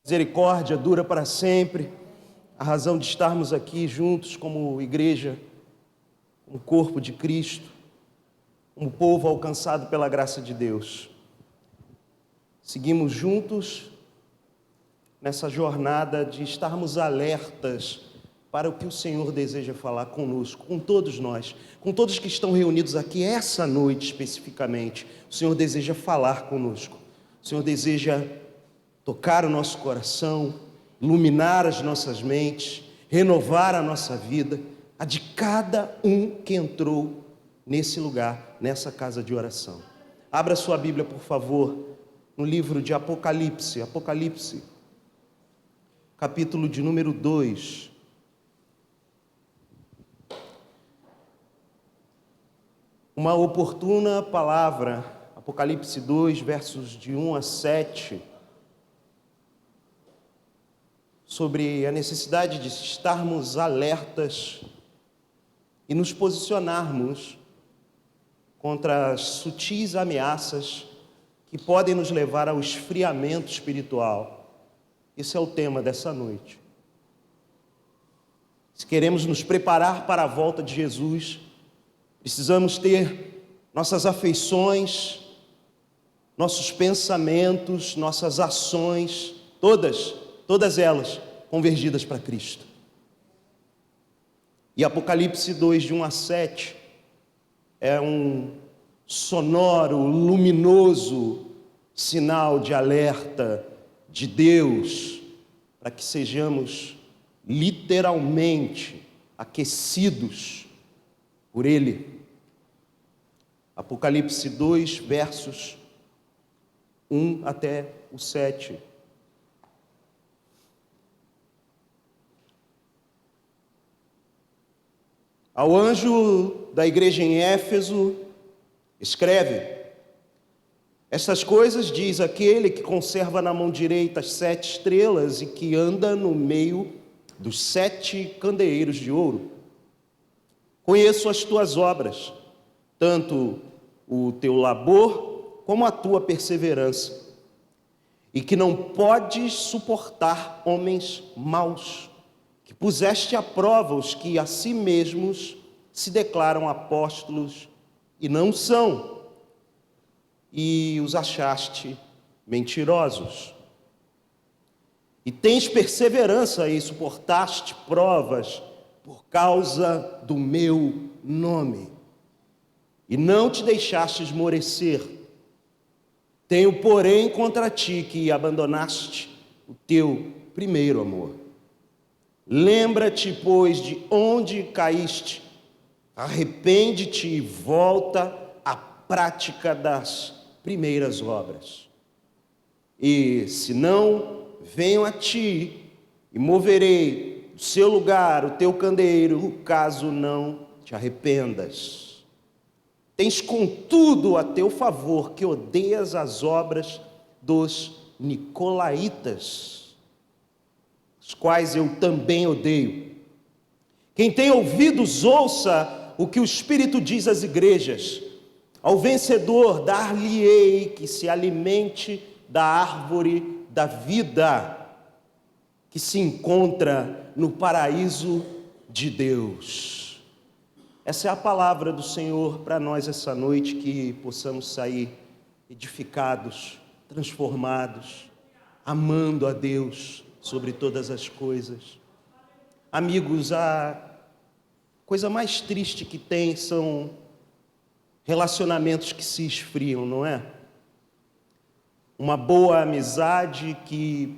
Misericórdia dura para sempre. A razão de estarmos aqui juntos como igreja, como corpo de Cristo, como povo alcançado pela graça de Deus. Seguimos juntos nessa jornada de estarmos alertas para o que o Senhor deseja falar conosco, com todos nós, com todos que estão reunidos aqui essa noite especificamente. O Senhor deseja falar conosco. O Senhor deseja tocar o nosso coração, iluminar as nossas mentes, renovar a nossa vida, a de cada um que entrou nesse lugar, nessa casa de oração. Abra sua Bíblia, por favor, no livro de Apocalipse, capítulo de número 2. Uma oportuna palavra, Apocalipse 2, versos de 1 a 7, sobre a necessidade de estarmos alertas e nos posicionarmos contra as sutis ameaças que podem nos levar ao esfriamento espiritual. Esse é o tema dessa noite. Se queremos nos preparar para a volta de Jesus, precisamos ter nossas afeições, nossos pensamentos, nossas ações, todas elas convergidas para Cristo. E Apocalipse 2, de 1 a 7, é um sonoro, luminoso sinal de alerta de Deus, para que sejamos literalmente aquecidos por Ele. Apocalipse 2, versos 1 até o 7. Ao anjo da igreja em Éfeso, escreve: estas coisas diz aquele que conserva na mão direita as 7 estrelas e que anda no meio dos 7 candeeiros de ouro. Conheço as tuas obras, tanto o teu labor como a tua perseverança, e que não podes suportar homens maus, que puseste à prova os que a si mesmos se declaram apóstolos e não são, e os achaste mentirosos. E tens perseverança e suportaste provas por causa do meu nome, e não te deixaste esmorecer. Tenho, porém, contra ti que abandonaste o teu primeiro amor. Lembra-te, pois, de onde caíste, arrepende-te e volta à prática das primeiras obras. E se não, venho a ti e moverei do seu lugar o teu candeeiro, caso não te arrependas. Tens contudo a teu favor que odeias as obras dos nicolaítas, os quais eu também odeio. Quem tem ouvidos, ouça o que o Espírito diz às igrejas. Ao vencedor dar-lhe-ei que se alimente da árvore da vida, que se encontra no paraíso de Deus. Essa é a palavra do Senhor para nós essa noite, que possamos sair edificados, transformados, amando a Deus sobre todas as coisas. Amigos, a coisa mais triste que tem são relacionamentos que se esfriam, não é? Uma boa amizade que,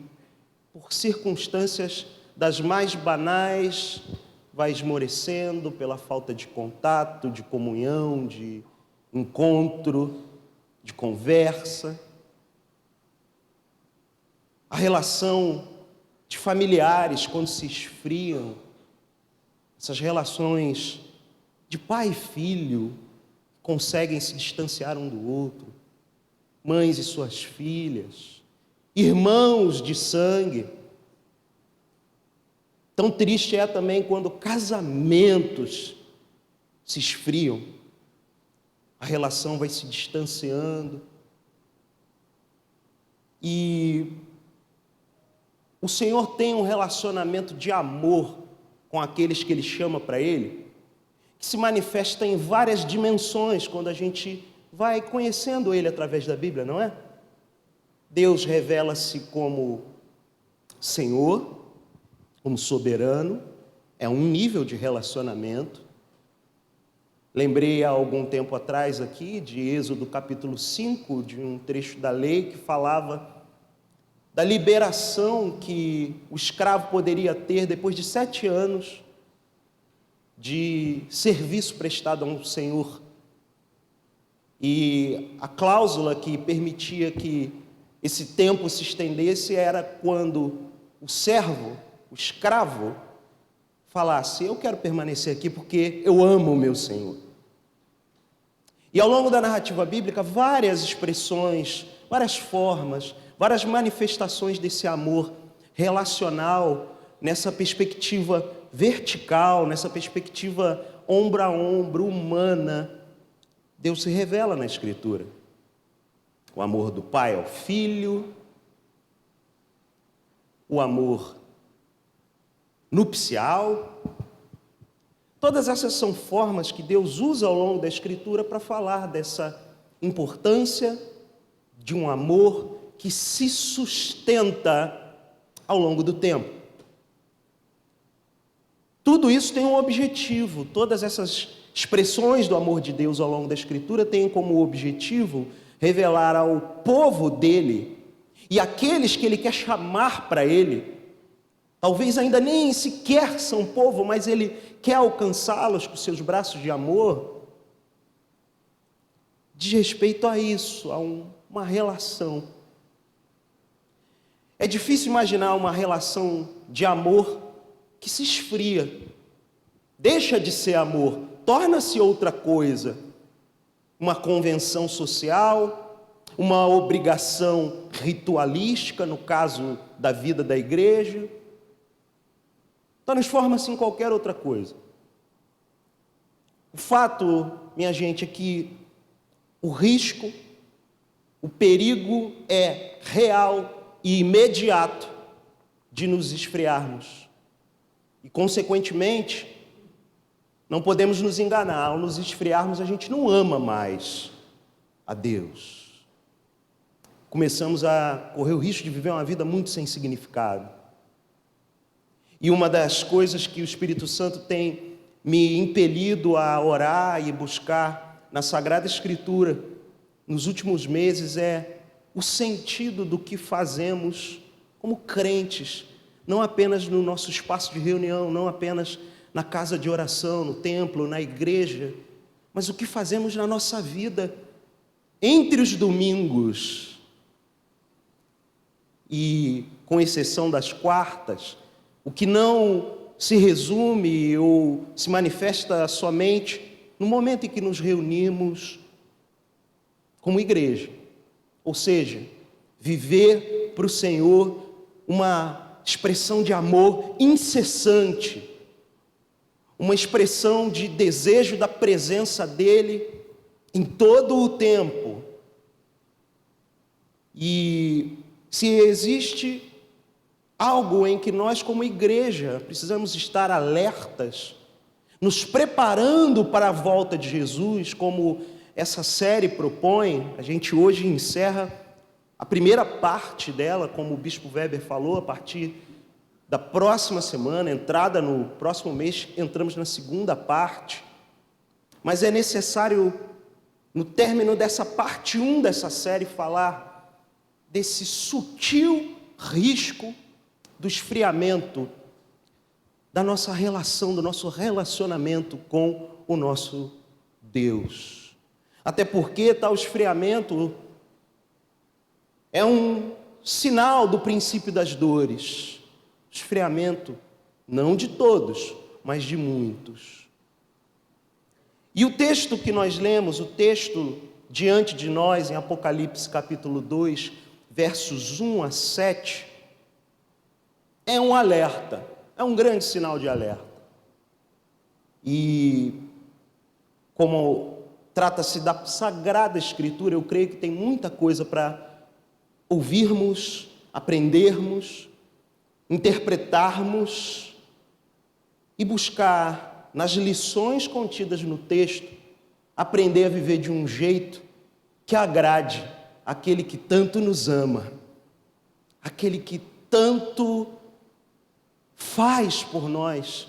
por circunstâncias das mais banais, vai esmorecendo pela falta de contato, de comunhão, de encontro, de conversa. A relação de familiares, quando se esfriam, essas relações de pai e filho conseguem se distanciar um do outro, mães e suas filhas, irmãos de sangue. Tão triste é também quando casamentos se esfriam, a relação vai se distanciando, e o Senhor tem um relacionamento de amor com aqueles que Ele chama para Ele, que se manifesta em várias dimensões quando a gente vai conhecendo Ele através da Bíblia, não é? Deus revela-se como Senhor, como soberano, é um nível de relacionamento. Lembrei há algum tempo atrás aqui de Êxodo capítulo 5, de um trecho da lei que falava da liberação que o escravo poderia ter depois de 7 anos de serviço prestado a um senhor. E a cláusula que permitia que esse tempo se estendesse era quando o servo, o escravo, falasse: eu quero permanecer aqui porque eu amo o meu Senhor. E ao longo da narrativa bíblica, várias expressões, várias formas, várias manifestações desse amor relacional, nessa perspectiva vertical, nessa perspectiva ombro a ombro, humana, Deus se revela na Escritura. O amor do pai ao filho, o amor nupcial. Todas essas são formas que Deus usa ao longo da Escritura para falar dessa importância de um amor que se sustenta ao longo do tempo. Tudo isso tem um objetivo, todas essas expressões do amor de Deus ao longo da Escritura têm como objetivo revelar ao povo dele e aqueles que ele quer chamar para ele. Talvez ainda nem sequer são povo, mas ele quer alcançá-los com seus braços de amor. Diz respeito a isso, a uma relação. É difícil imaginar uma relação de amor que se esfria, deixa de ser amor, torna-se outra coisa. Uma convenção social, uma obrigação ritualística, no caso da vida da igreja, transforma-se em qualquer outra coisa. O fato, minha gente, é que o risco, o perigo é real e imediato de nos esfriarmos. E, consequentemente, não podemos nos enganar. Ao nos esfriarmos, a gente não ama mais a Deus. Começamos a correr o risco de viver uma vida muito sem significado. E uma das coisas que o Espírito Santo tem me impelido a orar e buscar na Sagrada Escritura nos últimos meses é o sentido do que fazemos como crentes, não apenas no nosso espaço de reunião, não apenas na casa de oração, no templo, na igreja, mas o que fazemos na nossa vida entre os domingos e, com exceção das quartas, o que não se resume ou se manifesta somente no momento em que nos reunimos como igreja. Ou seja, viver para o Senhor uma expressão de amor incessante, uma expressão de desejo da presença dEle em todo o tempo. E se existe algo em que nós, como igreja, precisamos estar alertas, nos preparando para a volta de Jesus, como essa série propõe. A gente hoje encerra a primeira parte dela, como o Bispo Weber falou, a partir da próxima semana, entrada no próximo mês, entramos na segunda parte. Mas é necessário, no término dessa parte 1 dessa série, falar desse sutil risco do esfriamento da nossa relação, do nosso relacionamento com o nosso Deus. Até porque tal esfriamento é um sinal do princípio das dores. Esfriamento não de todos, mas de muitos. E o texto que nós lemos, o texto diante de nós em Apocalipse capítulo 2, versos 1 a 7, é um alerta, é um grande sinal de alerta. E como trata-se da Sagrada Escritura, eu creio que tem muita coisa para ouvirmos, aprendermos, interpretarmos e buscar, nas lições contidas no texto, aprender a viver de um jeito que agrade aquele que tanto nos ama, aquele que tanto faz por nós,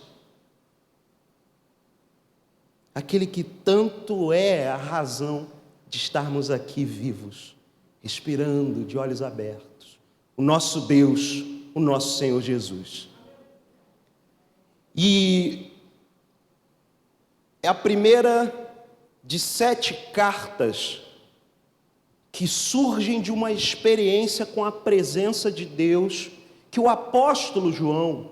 aquele que tanto é a razão de estarmos aqui vivos, respirando de olhos abertos, o nosso Deus, o nosso Senhor Jesus. E é a primeira de 7 cartas que surgem de uma experiência com a presença de Deus, que o apóstolo João,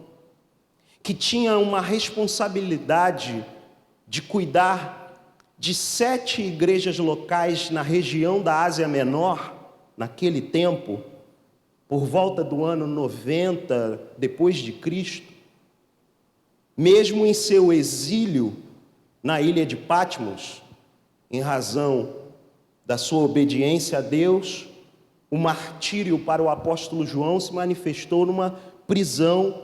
que tinha uma responsabilidade de cuidar de 7 igrejas locais na região da Ásia Menor, naquele tempo, por volta do ano 90 depois de Cristo, mesmo em seu exílio na ilha de Patmos, em razão da sua obediência a Deus, o martírio para o apóstolo João se manifestou numa prisão,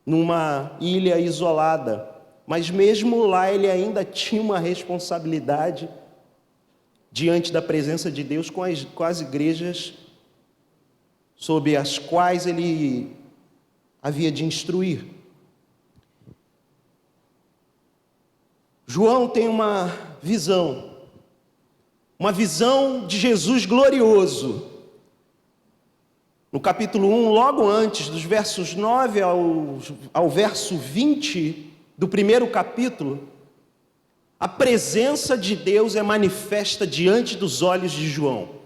numa ilha isolada. Mas mesmo lá ele ainda tinha uma responsabilidade diante da presença de Deus com as igrejas sob as quais ele havia de instruir. João tem uma visão de Jesus glorioso. No capítulo 1, logo antes, dos versos 9 ao verso 20 do primeiro capítulo, a presença de Deus é manifesta diante dos olhos de João.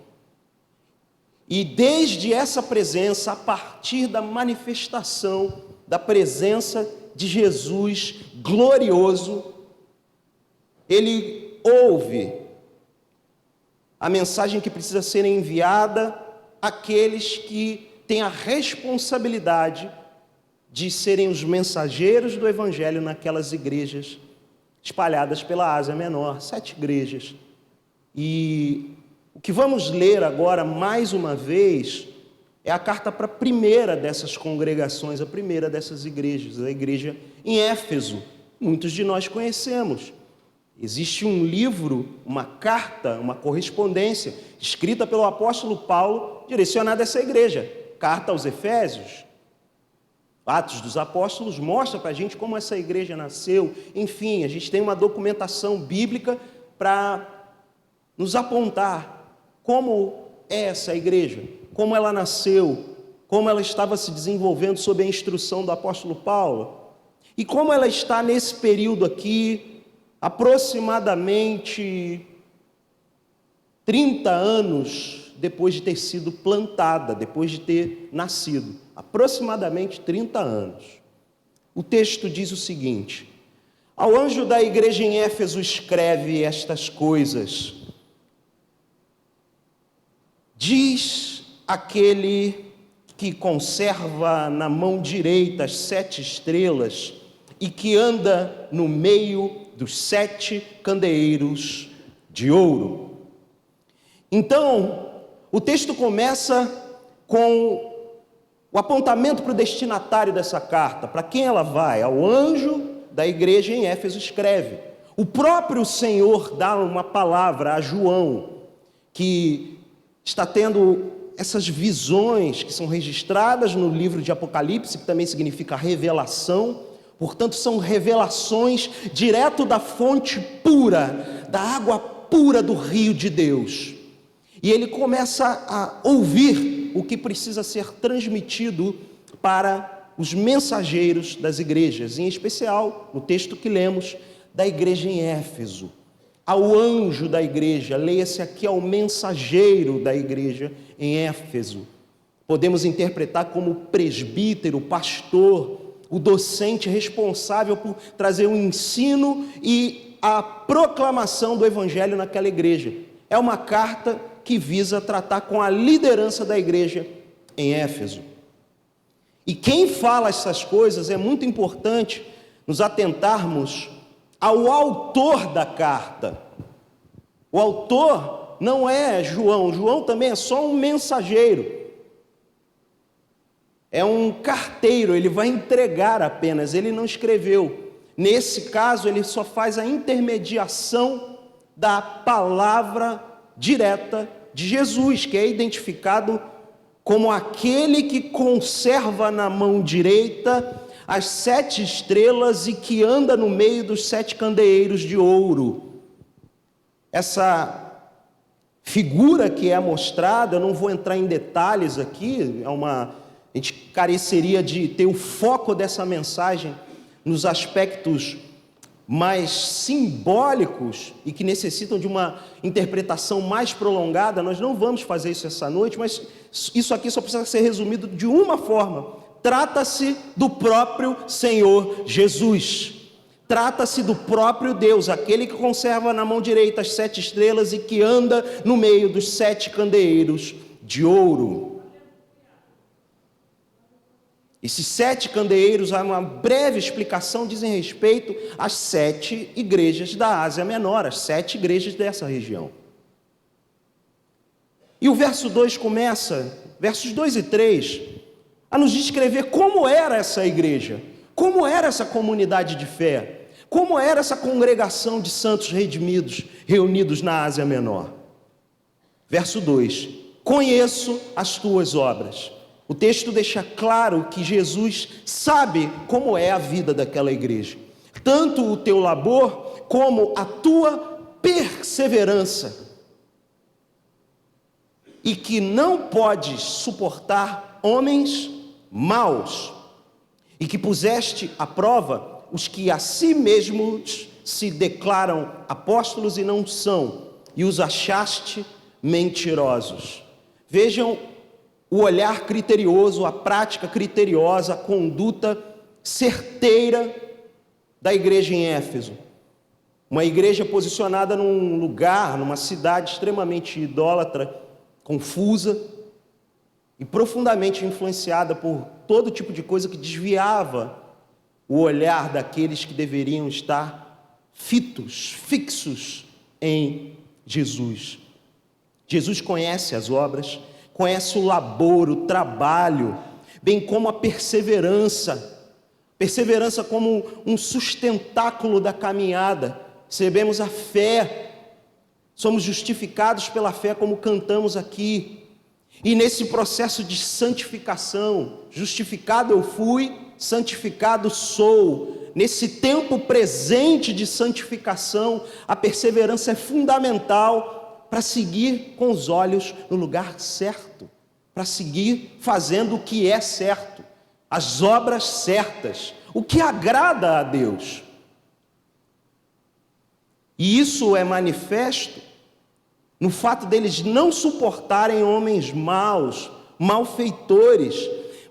E desde essa presença, a partir da manifestação da presença de Jesus glorioso, ele ouve a mensagem que precisa ser enviada àqueles que têm a responsabilidade de serem os mensageiros do Evangelho naquelas igrejas espalhadas pela Ásia Menor, 7 igrejas. E o que vamos ler agora, mais uma vez, é a carta para a primeira dessas congregações, a primeira dessas igrejas, a igreja em Éfeso. Muitos de nós conhecemos. Existe um livro, uma carta, uma correspondência, escrita pelo apóstolo Paulo, direcionada a essa igreja. Carta aos Efésios. Atos dos Apóstolos mostra para a gente como essa igreja nasceu. Enfim, a gente tem uma documentação bíblica para nos apontar como é essa igreja, como ela nasceu, como ela estava se desenvolvendo sob a instrução do apóstolo Paulo, e como ela está nesse período aqui, aproximadamente 30 anos depois de ter sido plantada, depois de ter nascido, aproximadamente 30 anos. O texto diz o seguinte: ao anjo da igreja em Éfeso escreve estas coisas. Diz aquele que conserva na mão direita as 7 estrelas e que anda no meio dos 7 candeeiros de ouro. Então, o texto começa com o apontamento para o destinatário dessa carta, para quem ela vai. Ao anjo da igreja em Éfeso escreve. O próprio Senhor dá uma palavra a João, que está tendo essas visões que são registradas no livro de Apocalipse, que também significa revelação. Portanto, são revelações direto da fonte pura, da água pura do rio de Deus. E ele começa a ouvir o que precisa ser transmitido para os mensageiros das igrejas, em especial, no texto que lemos, da igreja em Éfeso. Ao anjo da igreja, leia-se aqui ao mensageiro da igreja em Éfeso. Podemos interpretar como presbítero, pastor, o docente responsável por trazer o ensino e a proclamação do evangelho naquela igreja. É uma carta que visa tratar com a liderança da igreja em Éfeso. E quem fala essas coisas, é muito importante nos atentarmos ao autor da carta. O autor não é João. João também é só um mensageiro. é um carteiro, ele vai entregar apenas, ele não escreveu. Nesse caso, ele só faz a intermediação da palavra direta de Jesus, que é identificado como aquele que conserva na mão direita as 7 estrelas e que anda no meio dos 7 candeeiros de ouro. Essa figura que é mostrada, eu não vou entrar em detalhes aqui, a gente careceria de ter o foco dessa mensagem nos aspectos mais simbólicos e que necessitam de uma interpretação mais prolongada. Nós não vamos fazer isso essa noite, mas isso aqui só precisa ser resumido de uma forma: trata-se do próprio Senhor Jesus. Trata-se do próprio Deus, aquele que conserva na mão direita as 7 estrelas e que anda no meio dos 7 candeeiros de ouro. Esses 7 candeeiros, há uma breve explicação, dizem respeito às 7 igrejas da Ásia Menor, as 7 igrejas dessa região. E o verso 2 começa, versos 2 e 3, a nos descrever como era essa igreja, como era essa comunidade de fé, como era essa congregação de santos redimidos, reunidos na Ásia Menor. Verso 2, conheço as tuas obras. O texto deixa claro que Jesus sabe como é a vida daquela igreja, tanto o teu labor como a tua perseverança, e que não podes suportar homens maus, e que puseste à prova os que a si mesmos se declaram apóstolos e não são, e os achaste mentirosos. Vejam o olhar criterioso, a prática criteriosa, a conduta certeira da igreja em Éfeso. Uma igreja posicionada num lugar, numa cidade extremamente idólatra, confusa e profundamente influenciada por todo tipo de coisa que desviava o olhar daqueles que deveriam estar fixos em Jesus. Jesus conhece as obras, conhece o labor, o trabalho, bem como a perseverança. Perseverança como um sustentáculo da caminhada. Recebemos a fé, somos justificados pela fé, como cantamos aqui. E nesse processo de santificação, justificado eu fui, santificado sou. Nesse tempo presente de santificação, a perseverança é fundamental para seguir com os olhos no lugar certo, para seguir fazendo o que é certo, as obras certas, o que agrada a Deus. E isso é manifesto no fato deles não suportarem homens maus, malfeitores,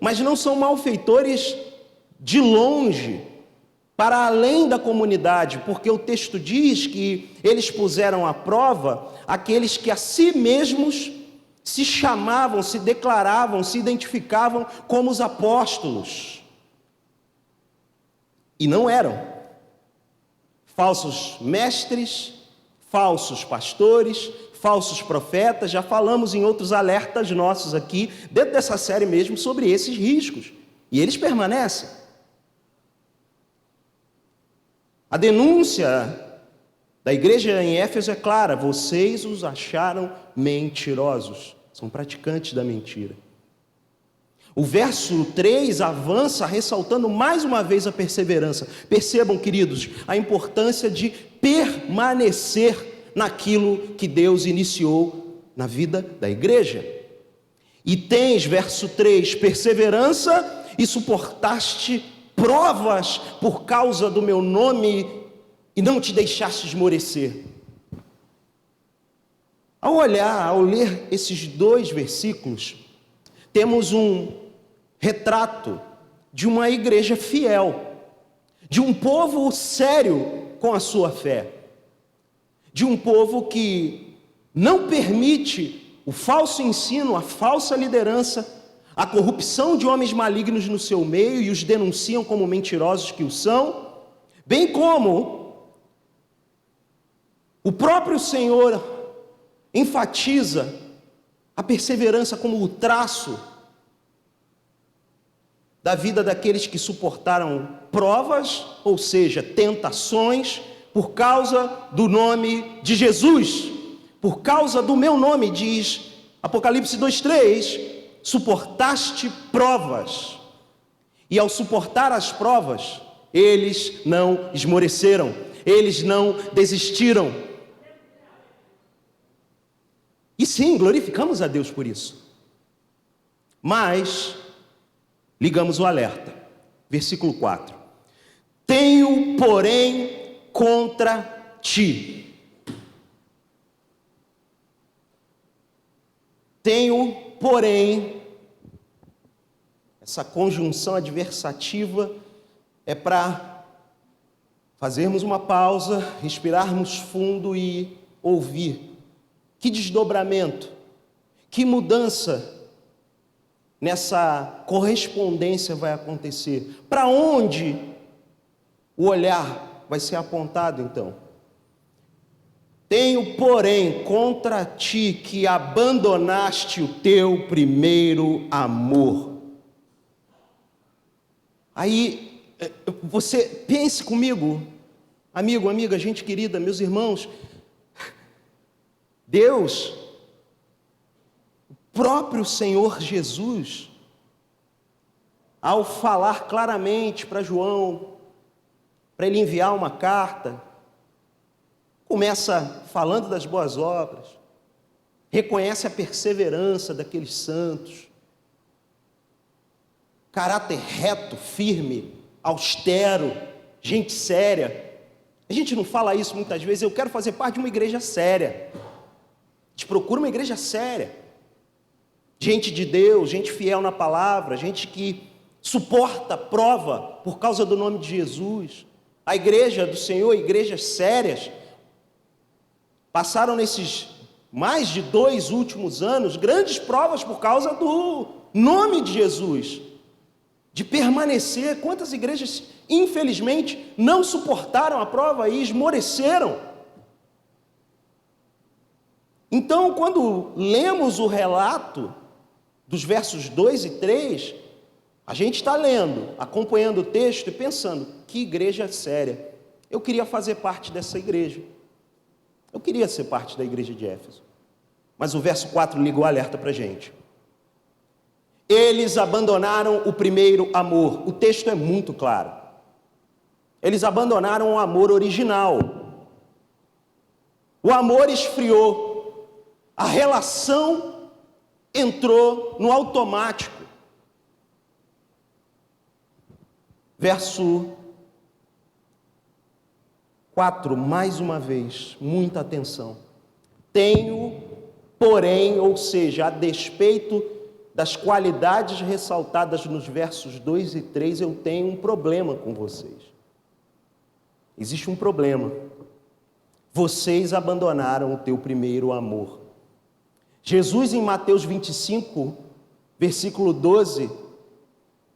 mas não são malfeitores de longe, para além da comunidade, porque o texto diz que eles puseram à prova aqueles que a si mesmos se chamavam, se declaravam, se identificavam como os apóstolos. E não eram. Falsos mestres, falsos pastores, falsos profetas, já falamos em outros alertas nossos aqui, dentro dessa série mesmo, sobre esses riscos. E eles permanecem. A denúncia da igreja em Éfeso é clara: vocês os acharam mentirosos, são praticantes da mentira. O verso 3 avança ressaltando mais uma vez a perseverança. Percebam, queridos, a importância de permanecer naquilo que Deus iniciou na vida da igreja. E tens, verso 3, perseverança e suportaste provas por causa do meu nome e não te deixaste esmorecer. Ao ler esses 2 versículos, temos um retrato de uma igreja fiel, de um povo sério com a sua fé, de um povo que não permite o falso ensino, a falsa liderança, a corrupção de homens malignos no seu meio e os denunciam como mentirosos que o são, bem como o próprio Senhor enfatiza a perseverança como o traço da vida daqueles que suportaram provas, ou seja, tentações, por causa do nome de Jesus, por causa do meu nome, diz Apocalipse 2:3, suportaste provas, e ao suportar as provas, eles não esmoreceram, eles não desistiram. E sim, glorificamos a Deus por isso. Mas ligamos o alerta. Versículo 4. Tenho, porém, contra ti. Tenho, porém, essa conjunção adversativa é para fazermos uma pausa, respirarmos fundo e ouvir. Que desdobramento, que mudança nessa correspondência vai acontecer? Para onde o olhar vai ser apontado então? Tenho, porém, contra ti que abandonaste o teu primeiro amor. Aí, você pense comigo, amigo, amiga, gente querida, meus irmãos, Deus, o próprio Senhor Jesus, ao falar claramente para João, para ele enviar uma carta, começa falando das boas obras, reconhece a perseverança daqueles santos, caráter reto, firme, austero, gente séria. A gente não fala isso muitas vezes. Eu quero fazer parte de uma igreja séria. A gente procura uma igreja séria, gente de Deus, gente fiel na palavra, gente que suporta prova por causa do nome de Jesus. A igreja do Senhor, igrejas sérias, passaram nesses mais de 2 últimos anos grandes provas por causa do nome de Jesus, de permanecer. Quantas igrejas, infelizmente, não suportaram a prova e esmoreceram? Então, quando lemos o relato dos versos 2 e 3, a gente está lendo, acompanhando o texto e pensando, que igreja séria. Eu queria fazer parte dessa igreja. Eu queria ser parte da igreja de Éfeso. Mas o verso 4 liga o alerta para a gente. Eles abandonaram o primeiro amor. O texto é muito claro. Eles abandonaram o amor original. O amor esfriou. A relação entrou no automático. Verso 4, mais uma vez, muita atenção. Tenho, porém, ou seja, a despeito das qualidades ressaltadas nos versos 2 e 3, eu tenho um problema com vocês. Existe um problema. Vocês abandonaram o teu primeiro amor. Jesus, em Mateus 25, versículo 12,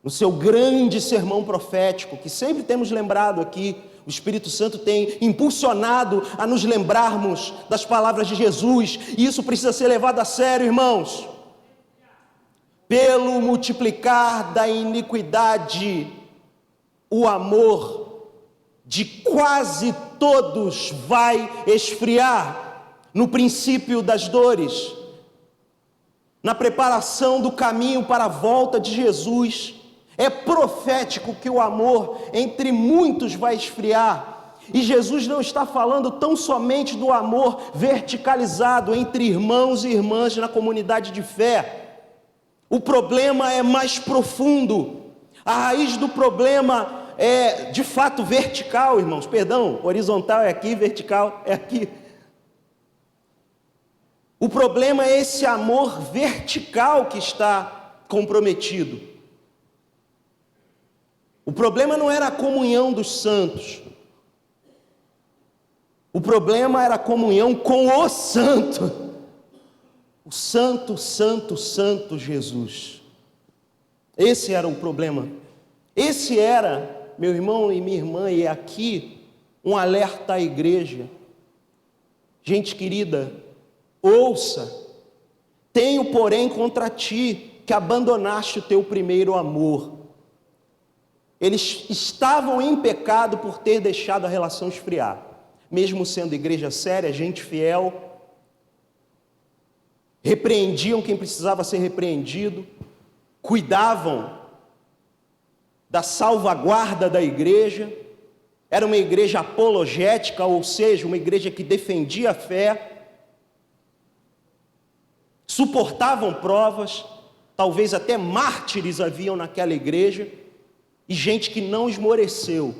no seu grande sermão profético, que sempre temos lembrado aqui, o Espírito Santo tem impulsionado a nos lembrarmos das palavras de Jesus, e isso precisa ser levado a sério, irmãos. Pelo multiplicar da iniquidade, o amor de quase todos vai esfriar no princípio das dores, na preparação do caminho para a volta de Jesus. É profético que o amor entre muitos vai esfriar. E Jesus não está falando tão somente do amor verticalizado entre irmãos e irmãs na comunidade de fé. O problema é mais profundo. A raiz do problema é de fato vertical, irmãos. Perdão, horizontal é aqui, vertical é aqui. O problema é esse amor vertical que está comprometido. O problema não era a comunhão dos santos. O problema era a comunhão com o santo. O santo, santo, santo Jesus. Esse era o problema. Esse era, meu irmão e minha irmã, e aqui um alerta à igreja. Gente querida, ouça. Tenho, porém, contra ti que abandonaste o teu primeiro amor. Eles estavam em pecado por ter deixado a relação esfriar. Mesmo sendo igreja séria, gente fiel, repreendiam quem precisava ser repreendido, cuidavam da salvaguarda da igreja. Era uma igreja apologética, ou seja, uma igreja que defendia a fé, suportavam provas, talvez até mártires haviam naquela igreja, e gente que não esmoreceu,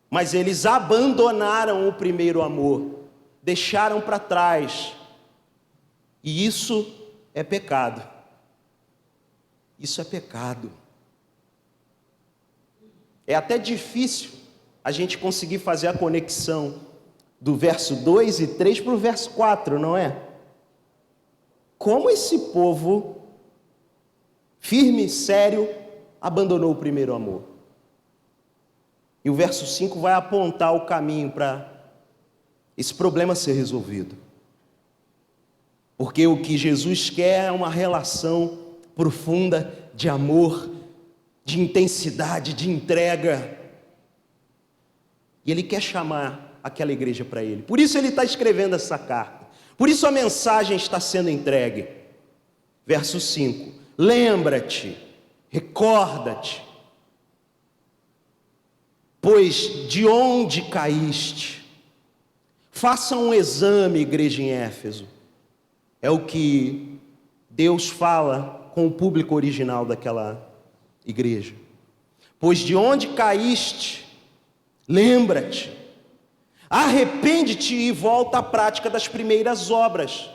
mas eles abandonaram o primeiro amor, deixaram para trás, e isso é pecado. Isso é pecado. É até difícil a gente conseguir fazer a conexão do verso 2 e 3 para o verso 4, não é? Como esse povo firme e sério abandonou o primeiro amor? E o verso 5 vai apontar o caminho para esse problema ser resolvido. Porque o que Jesus quer é uma relação profunda de amor, de intensidade, de entrega. E Ele quer chamar aquela igreja para Ele. Por isso Ele está escrevendo essa carta. Por isso a mensagem está sendo entregue. Verso 5. Lembra-te, recorda-te, pois de onde caíste? Faça um exame, igreja em Éfeso. É o que Deus fala com o público original daquela igreja. Pois de onde caíste, lembra-te, arrepende-te e volta à prática das primeiras obras.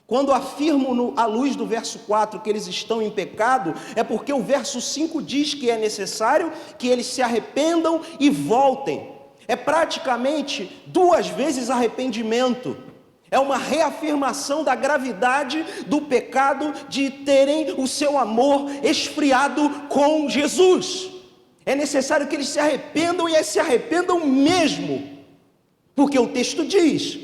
Quando afirmo à luz do verso 4 que eles estão em pecado, é porque o verso 5 diz que é necessário que eles se arrependam e voltem. É praticamente 2 vezes arrependimento. É uma reafirmação da gravidade do pecado de terem o seu amor esfriado com Jesus. É necessário que eles se arrependam e se arrependam mesmo. Porque o texto diz: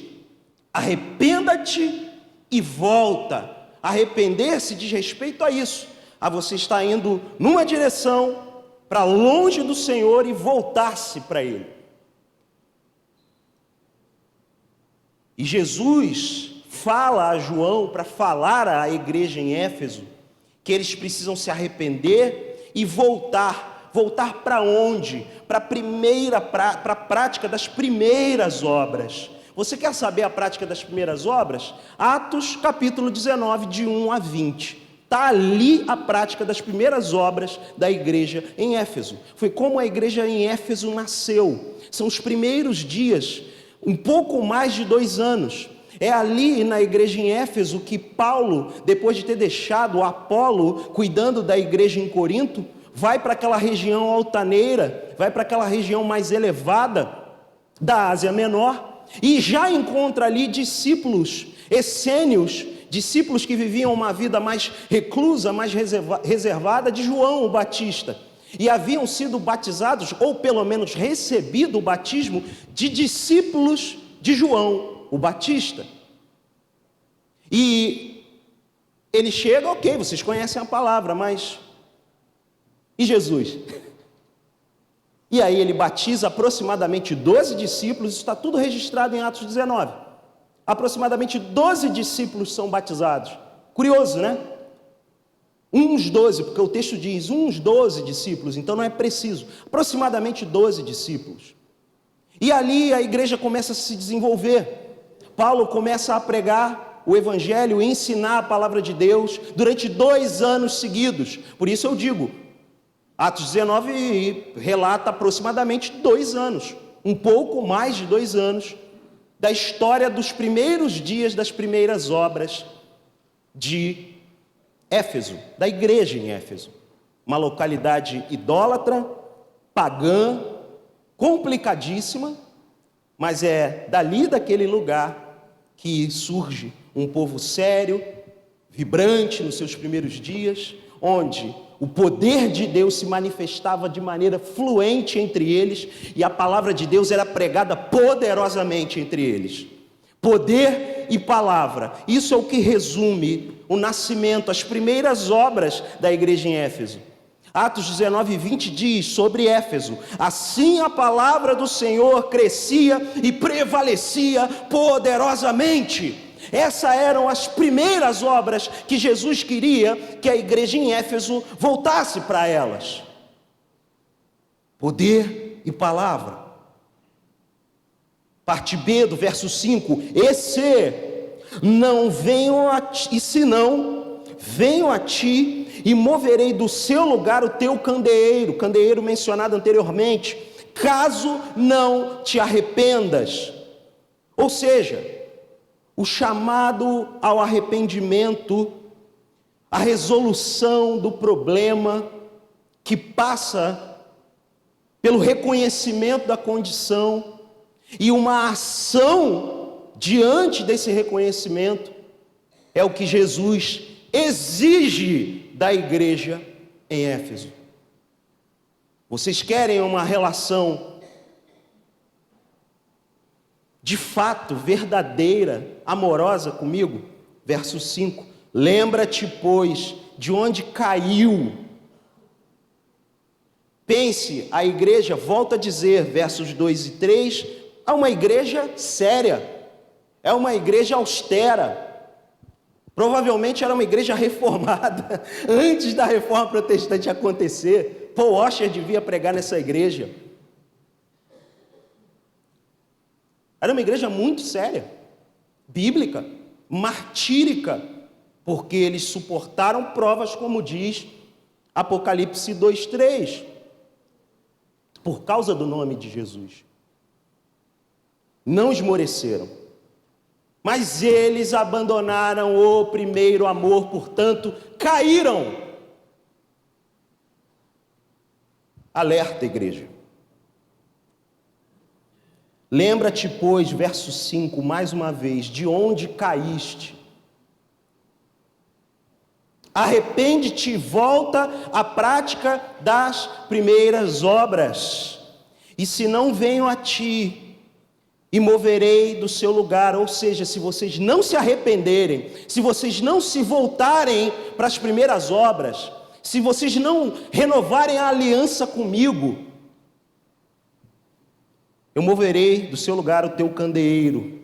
arrependa-te e volta. Arrepender-se diz respeito a isso, a você estar indo numa direção para longe do Senhor e voltar-se para Ele. E Jesus fala a João para falar à igreja em Éfeso que eles precisam se arrepender e voltar. Voltar para onde? Para a prática das primeiras obras. Você quer saber a prática das primeiras obras? Atos capítulo 19, de 1 a 20. Está ali a prática das primeiras obras da igreja em Éfeso. Foi como a igreja em Éfeso nasceu. São os primeiros dias, um pouco mais de 2 anos. É ali na igreja em Éfeso que Paulo, depois de ter deixado Apolo cuidando da igreja em Corinto, vai para aquela região altaneira, vai para aquela região mais elevada da Ásia Menor, e já encontra ali discípulos essênios, discípulos que viviam uma vida mais reclusa, mais reservada, de João o Batista, e haviam sido batizados, ou pelo menos recebido o batismo de discípulos de João o Batista. E ele chega, ok, vocês conhecem a palavra, mas e Jesus? E aí ele batiza aproximadamente 12 discípulos, isso está tudo registrado em Atos 19. Aproximadamente 12 discípulos são batizados. Curioso, né? Uns 12, porque o texto diz uns 12 discípulos, então não é preciso. Aproximadamente 12 discípulos. E ali a igreja começa a se desenvolver. Paulo começa a pregar o evangelho e ensinar a palavra de Deus durante 2 anos seguidos. Por isso eu digo, Atos 19 relata aproximadamente 2 anos, um pouco mais de 2 anos, da história dos primeiros dias das primeiras obras de Éfeso, da igreja em Éfeso. Uma localidade idólatra, pagã, complicadíssima, mas é dali daquele lugar que surge um povo sério, vibrante nos seus primeiros dias, onde o poder de Deus se manifestava de maneira fluente entre eles e a palavra de Deus era pregada poderosamente entre eles. Poder e palavra, isso é o que resume o nascimento, as primeiras obras da igreja em Éfeso. Atos 19:20 diz sobre Éfeso: assim a palavra do Senhor crescia e prevalecia poderosamente. Essas eram as primeiras obras que Jesus queria que a igreja em Éfeso voltasse para elas: poder e palavra. Parte B do verso 5: e se não venham a ti, e se não venham a ti, e moverei do seu lugar o teu candeeiro mencionado anteriormente, caso não te arrependas. Ou seja, o chamado ao arrependimento, a resolução do problema, que passa pelo reconhecimento da condição e uma ação diante desse reconhecimento, é o que Jesus exige da igreja em Éfeso. Vocês querem uma relação de fato, verdadeira, amorosa comigo? Verso 5: lembra-te, pois, de onde caiu. Pense, a igreja, volta a dizer, versos 2 e 3, é uma igreja séria, é uma igreja austera. Provavelmente era uma igreja reformada, antes da reforma protestante acontecer. Paul Washer devia pregar nessa igreja. Era uma igreja muito séria, bíblica, martírica, porque eles suportaram provas, como diz Apocalipse 2:3, por causa do nome de Jesus. Não esmoreceram, mas eles abandonaram o primeiro amor, portanto, caíram. Alerta, igreja. Lembra-te, pois, verso 5, mais uma vez, de onde caíste. Arrepende-te e volta à prática das primeiras obras. E se não venho a ti, e moverei do seu lugar. Ou seja, se vocês não se arrependerem, se vocês não se voltarem para as primeiras obras, se vocês não renovarem a aliança comigo, eu moverei do seu lugar o teu candeeiro,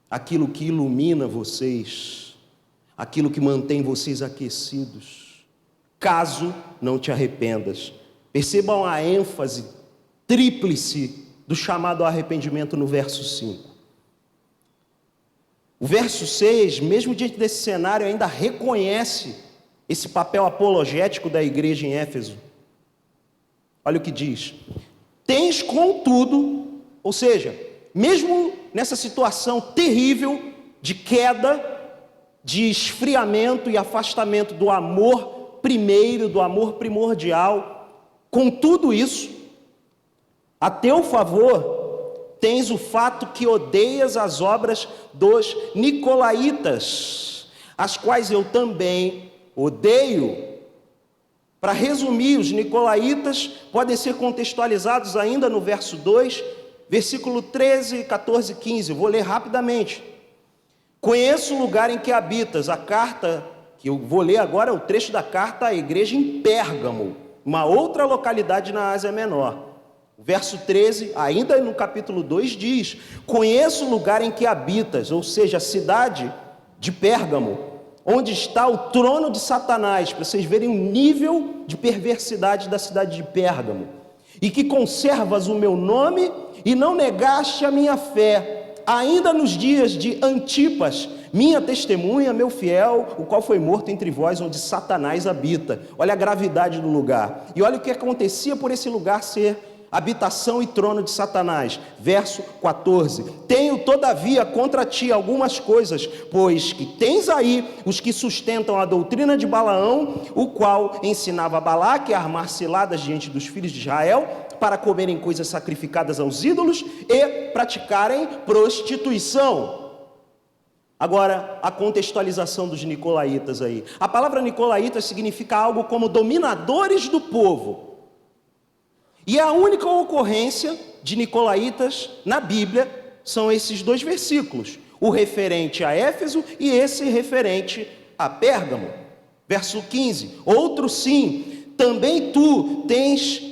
aquilo que ilumina vocês, aquilo que mantém vocês aquecidos, caso não te arrependas. Percebam a ênfase tríplice do chamado ao arrependimento no verso 5. O verso 6, mesmo diante desse cenário, ainda reconhece esse papel apologético da igreja em Éfeso. Olha o que diz: tens contudo, ou seja, mesmo nessa situação terrível de queda, de esfriamento e afastamento do amor primeiro, do amor primordial, com tudo isso, a teu favor, tens o fato que odeias as obras dos nicolaítas, as quais eu também odeio. Para resumir, os nicolaítas podem ser contextualizados ainda no verso 2, versículo 13, 14 e 15. Eu vou ler rapidamente. Conheço o lugar em que habitas. A carta que eu vou ler agora é o trecho da carta à igreja em Pérgamo, uma outra localidade na Ásia Menor. O verso 13, ainda no capítulo 2, diz: conheço o lugar em que habitas, ou seja, a cidade de Pérgamo, onde está o trono de Satanás, para vocês verem o nível de perversidade da cidade de Pérgamo, e que conservas o meu nome e não negaste a minha fé, ainda nos dias de Antipas, minha testemunha, meu fiel, o qual foi morto entre vós, onde Satanás habita. Olha a gravidade do lugar, e olha o que acontecia por esse lugar ser habitação e trono de Satanás. Verso 14: tenho todavia contra ti algumas coisas, pois que tens aí os que sustentam a doutrina de Balaão, o qual ensinava a Balaque a armar ciladas diante dos filhos de Israel, para comerem coisas sacrificadas aos ídolos e praticarem prostituição. Agora, a contextualização dos nicolaítas aí. A palavra nicolaítas significa algo como dominadores do povo. E a única ocorrência de nicolaítas na Bíblia são esses dois versículos, o referente a Éfeso e esse referente a Pérgamo. Verso 15: outro sim, também tu tens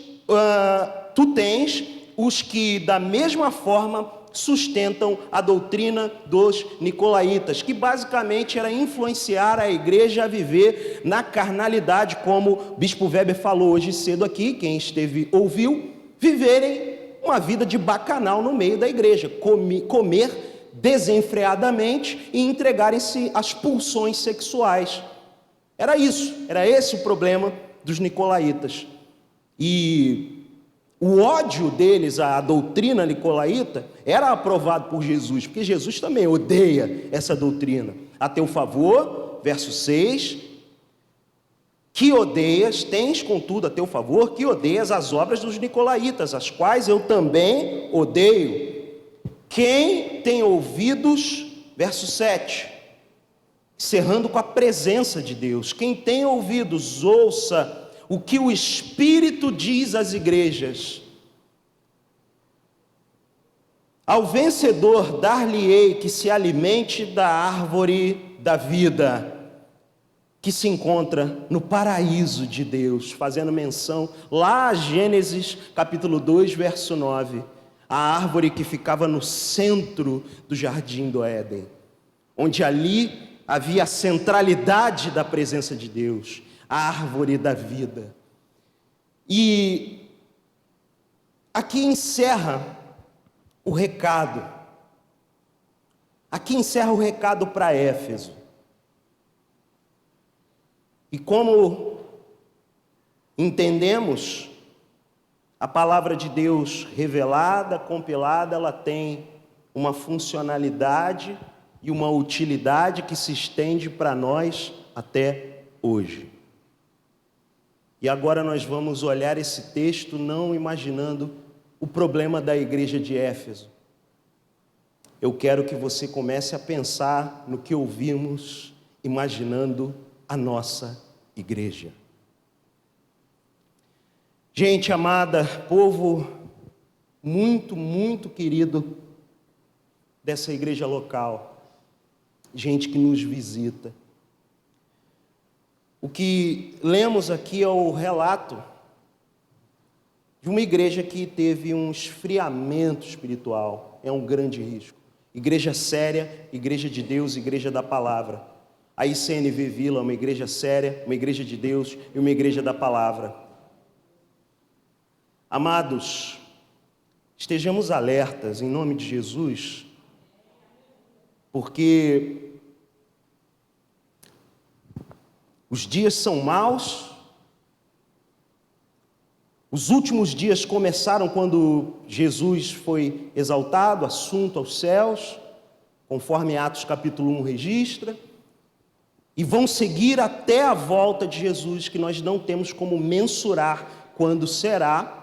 os que da mesma forma sustentam a doutrina dos nicolaítas, que basicamente era influenciar a igreja a viver na carnalidade, como o bispo Weber falou hoje cedo aqui, quem esteve ouviu, viverem uma vida de bacanal no meio da igreja, comer desenfreadamente e entregarem-se às pulsões sexuais. Era isso, era esse o problema dos nicolaítas. E o ódio deles à doutrina nicolaíta era aprovado por Jesus, porque Jesus também odeia essa doutrina. A teu favor, verso 6, que odeias, tens contudo a teu favor, que odeias as obras dos nicolaítas, as quais eu também odeio. Quem tem ouvidos, verso 7, encerrando com a presença de Deus, quem tem ouvidos, ouça o que o Espírito diz às igrejas. Ao vencedor dar-lhe-ei que se alimente da árvore da vida, que se encontra no paraíso de Deus, fazendo menção lá a Gênesis capítulo 2, verso 9, a árvore que ficava no centro do jardim do Éden, onde ali havia a centralidade da presença de Deus, a árvore da vida. E aqui encerra o recado. Aqui encerra o recado para Éfeso. E como entendemos, a palavra de Deus revelada, compilada, ela tem uma funcionalidade e uma utilidade que se estende para nós até hoje. E agora nós vamos olhar esse texto não imaginando o problema da igreja de Éfeso. Eu quero que você comece a pensar no que ouvimos, imaginando a nossa igreja. Gente amada, povo muito, muito querido dessa igreja local, gente que nos visita. O que lemos aqui é o relato de uma igreja que teve um esfriamento espiritual. É um grande risco. Igreja séria, igreja de Deus, igreja da palavra. A ICNV Vila é uma igreja séria, uma igreja de Deus e uma igreja da palavra. Amados, estejamos alertas em nome de Jesus, porque os dias são maus. Os últimos dias começaram quando Jesus foi exaltado, assunto aos céus, conforme Atos capítulo 1 registra, e vão seguir até a volta de Jesus, que nós não temos como mensurar quando será,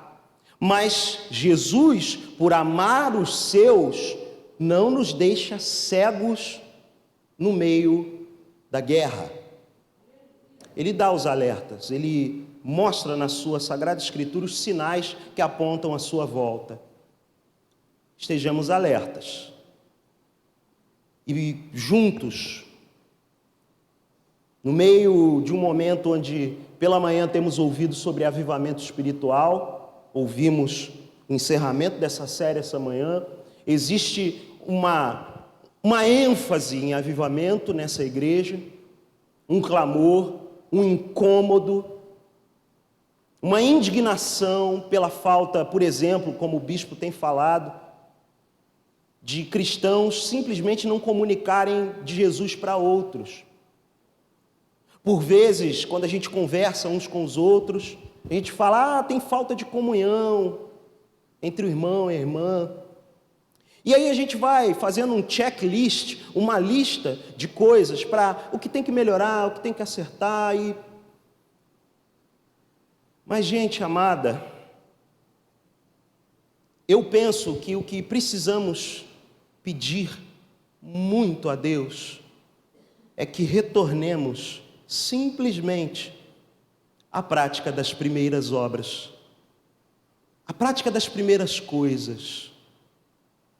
mas Jesus, por amar os seus, não nos deixa cegos no meio da guerra. Ele dá os alertas, ele mostra na sua Sagrada Escritura os sinais que apontam a sua volta. Estejamos alertas. E juntos, no meio de um momento onde pela manhã temos ouvido sobre avivamento espiritual, ouvimos o encerramento dessa série essa manhã, existe uma ênfase em avivamento nessa igreja, um clamor, um incômodo, uma indignação pela falta, por exemplo, como o bispo tem falado, de cristãos simplesmente não comunicarem de Jesus para outros. Por vezes, quando a gente conversa uns com os outros, a gente fala, tem falta de comunhão entre o irmão e a irmã. E aí a gente vai fazendo um checklist, uma lista de coisas para o que tem que melhorar, o que tem que acertar. Mas, gente amada, eu penso que o que precisamos pedir muito a Deus é que retornemos simplesmente à prática das primeiras obras, à prática das primeiras coisas.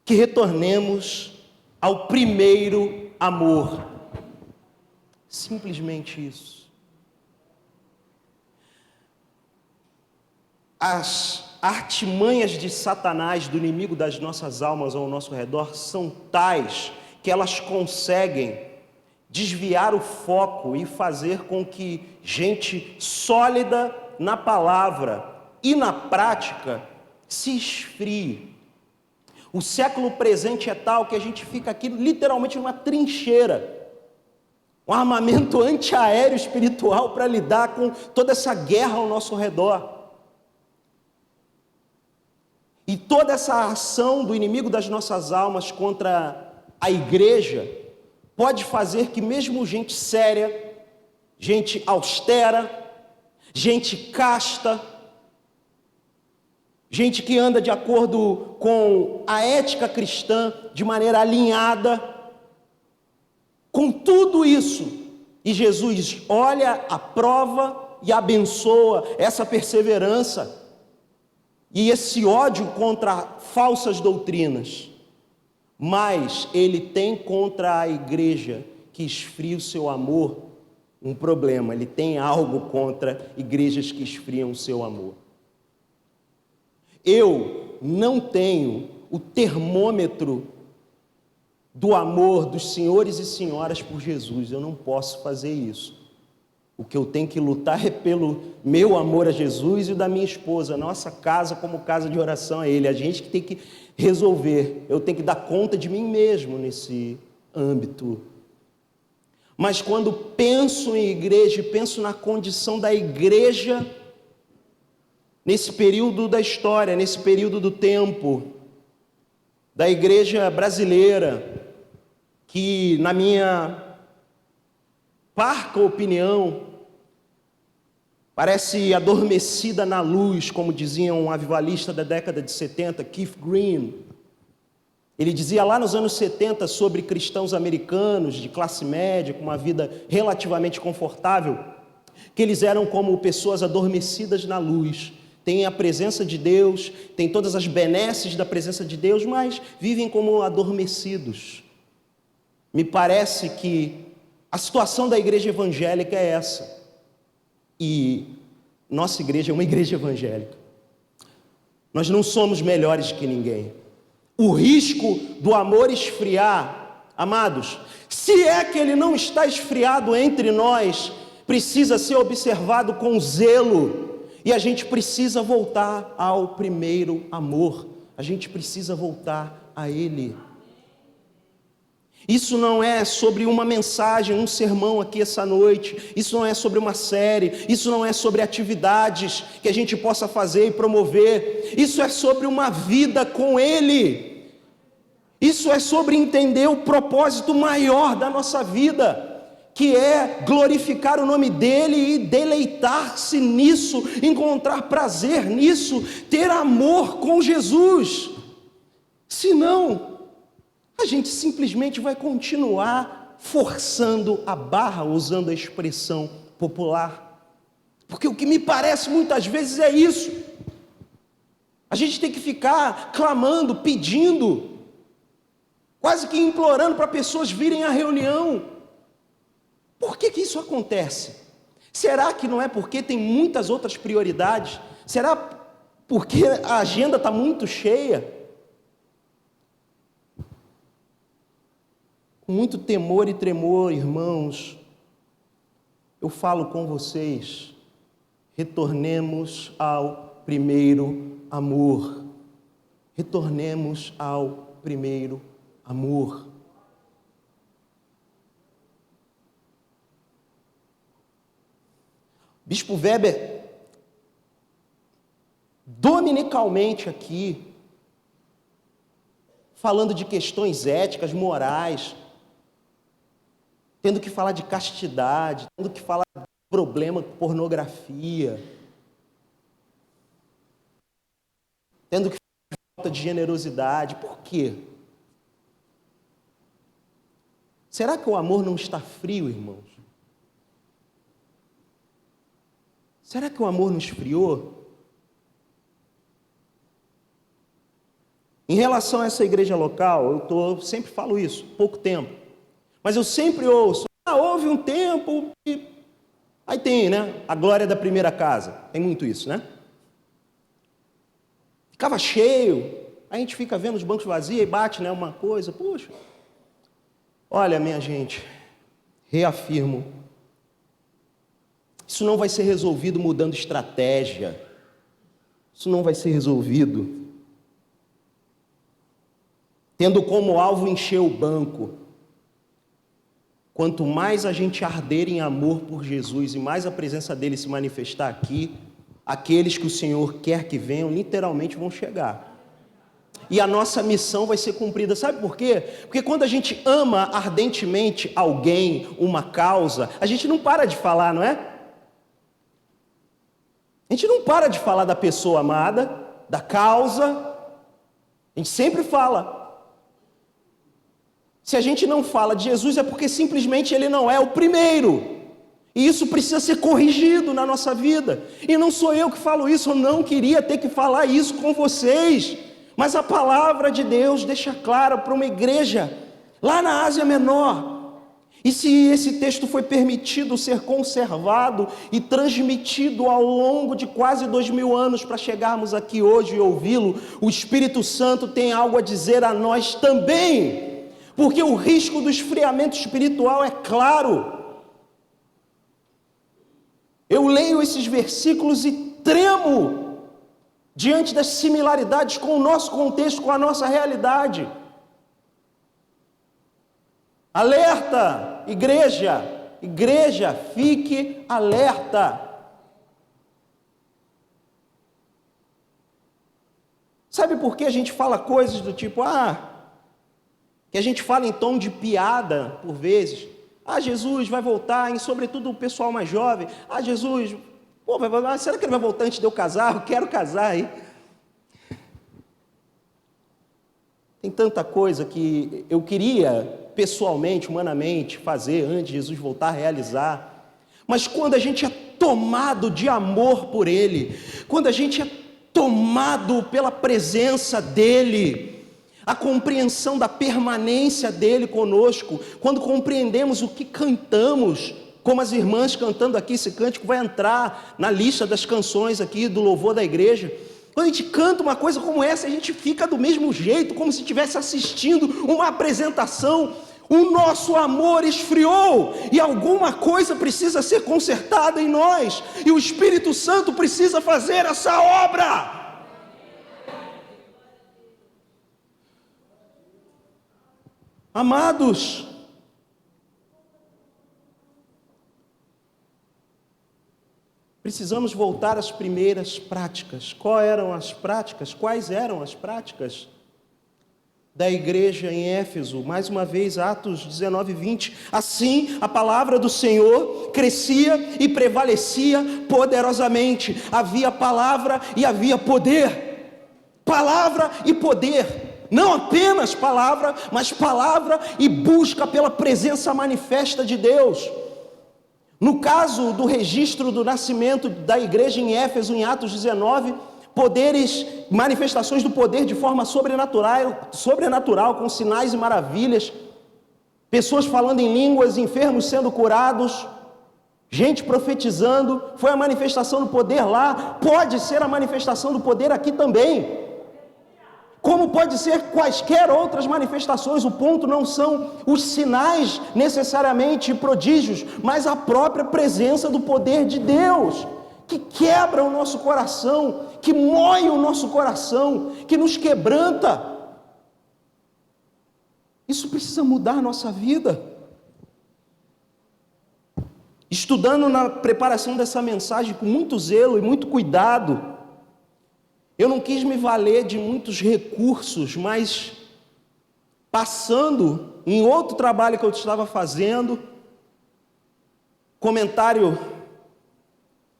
Que retornemos ao primeiro amor. Simplesmente isso. as artimanhas de Satanás, do inimigo das nossas almas ao nosso redor, são tais que elas conseguem desviar o foco e fazer com que gente sólida na palavra e na prática se esfrie. O século presente é tal que a gente fica aqui literalmente numa trincheira, um armamento antiaéreo espiritual para lidar com toda essa guerra ao nosso redor. E toda essa ação do inimigo das nossas almas contra a igreja pode fazer que mesmo gente séria, gente austera, gente casta, gente que anda de acordo com a ética cristã, de maneira alinhada, com tudo isso, e Jesus olha, aprova e abençoa essa perseverança e esse ódio contra falsas doutrinas, mas ele tem contra a igreja que esfria o seu amor um problema. Ele tem algo contra igrejas que esfriam o seu amor. Eu não tenho o termômetro do amor dos senhores e senhoras por Jesus. Eu não posso fazer isso. O que eu tenho que lutar é pelo meu amor a Jesus e o da minha esposa. Nossa casa como casa de oração a Ele. A gente que tem que resolver. Eu tenho que dar conta de mim mesmo nesse âmbito. Mas quando penso em igreja, penso na condição da igreja nesse período da história, nesse período do tempo, da igreja brasileira, que na minha parca opinião, parece adormecida na luz, como dizia um avivalista da década de 70, Keith Green. Ele dizia lá nos anos 70 sobre cristãos americanos de classe média, com uma vida relativamente confortável, que eles eram como pessoas adormecidas na luz. Têm a presença de Deus, têm todas as benesses da presença de Deus, mas vivem como adormecidos. Me parece que a situação da igreja evangélica é essa. E nossa igreja é uma igreja evangélica. Nós não somos melhores que ninguém. O risco do amor esfriar, amados, se é que ele não está esfriado entre nós, precisa ser observado com zelo. E a gente precisa voltar ao primeiro amor. A gente precisa voltar a Ele. Isso não é sobre uma mensagem, um sermão aqui essa noite. Isso não é sobre uma série. Isso não é sobre atividades que a gente possa fazer e promover. Isso é sobre uma vida com Ele. Isso é sobre entender o propósito maior da nossa vida, que é glorificar o nome dEle e deleitar-se nisso, encontrar prazer nisso, ter amor com Jesus. Senão, a gente simplesmente vai continuar forçando a barra, usando a expressão popular. Porque o que me parece muitas vezes é isso. A gente tem que ficar clamando, pedindo, quase que implorando para pessoas virem à reunião. Por que isso acontece? Será que não é porque tem muitas outras prioridades? Será porque a agenda está muito cheia? Com muito temor e tremor, irmãos, eu falo com vocês, retornemos ao primeiro amor. Retornemos ao primeiro amor. Bispo Weber, dominicalmente aqui, falando de questões éticas, morais, tendo que falar de castidade, tendo que falar de problema com pornografia, tendo que falar de falta de generosidade. Por quê? Será que o amor não está frio, irmãos? Será que o amor não esfriou? Em relação a essa igreja local, sempre falo isso, pouco tempo. Mas eu sempre ouço, houve um tempo e... Aí tem, né? A glória da primeira casa. Tem muito isso, né? ficava cheio, a gente fica vendo os bancos vazios e bate, né, uma coisa, puxa. Olha, minha gente, reafirmo, isso não vai ser resolvido mudando estratégia, isso não vai ser resolvido tendo como alvo encher o banco. Quanto mais a gente arder em amor por Jesus e mais a presença dele se manifestar aqui, aqueles que o Senhor quer que venham, literalmente vão chegar. E a nossa missão vai ser cumprida. Sabe por quê? Porque quando a gente ama ardentemente alguém, uma causa, a gente não para de falar, não é? A gente não para de falar da pessoa amada, da causa. A gente sempre fala. Se a gente não fala de Jesus é porque simplesmente ele não é o primeiro. E isso precisa ser corrigido na nossa vida. E não sou eu que falo isso, eu não queria ter que falar isso com vocês. Mas a palavra de Deus deixa claro para uma igreja lá na Ásia Menor. E se esse texto foi permitido ser conservado e transmitido ao longo de quase 2000 anos para chegarmos aqui hoje e ouvi-lo, o Espírito Santo tem algo a dizer a nós também. Porque o risco do esfriamento espiritual é claro. Eu leio esses versículos e tremo diante das similaridades com o nosso contexto, com a nossa realidade. Alerta, igreja, igreja, fique alerta. Sabe por que a gente fala coisas do tipo, que a gente fala em tom de piada, por vezes. Jesus vai voltar, e sobretudo o pessoal mais jovem. Jesus, será que ele vai voltar antes de eu casar? Eu quero casar aí. Tem tanta coisa que eu queria, pessoalmente, humanamente, fazer antes de Jesus voltar a realizar. Mas quando a gente é tomado de amor por Ele, quando a gente é tomado pela presença dEle, a compreensão da permanência dele conosco, quando compreendemos o que cantamos, como as irmãs cantando aqui, esse cântico vai entrar na lista das canções aqui do louvor da igreja. Quando a gente canta uma coisa como essa, a gente fica do mesmo jeito, como se estivesse assistindo uma apresentação. O nosso amor esfriou e alguma coisa precisa ser consertada em nós, e o Espírito Santo precisa fazer essa obra. Amados, precisamos voltar às primeiras práticas. Quais eram as práticas da igreja em Éfeso? Mais uma vez, Atos 19, 20. Assim, a palavra do Senhor crescia e prevalecia poderosamente. Havia palavra e havia poder. Palavra e poder. Não apenas palavra, mas palavra e busca pela presença manifesta de Deus. No caso do registro do nascimento da igreja em Éfeso, em Atos 19, manifestações do poder de forma sobrenatural, com sinais e maravilhas, pessoas falando em línguas, enfermos sendo curados, gente profetizando. Foi a manifestação do poder lá, pode ser a manifestação do poder aqui também. Como pode ser quaisquer outras manifestações. O ponto não são os sinais necessariamente prodígios, mas a própria presença do poder de Deus, que quebra o nosso coração, que mói o nosso coração, que nos quebranta. Isso precisa mudar a nossa vida. Estudando na preparação dessa mensagem com muito zelo e muito cuidado, eu não quis me valer de muitos recursos, mas passando em outro trabalho que eu estava fazendo, comentário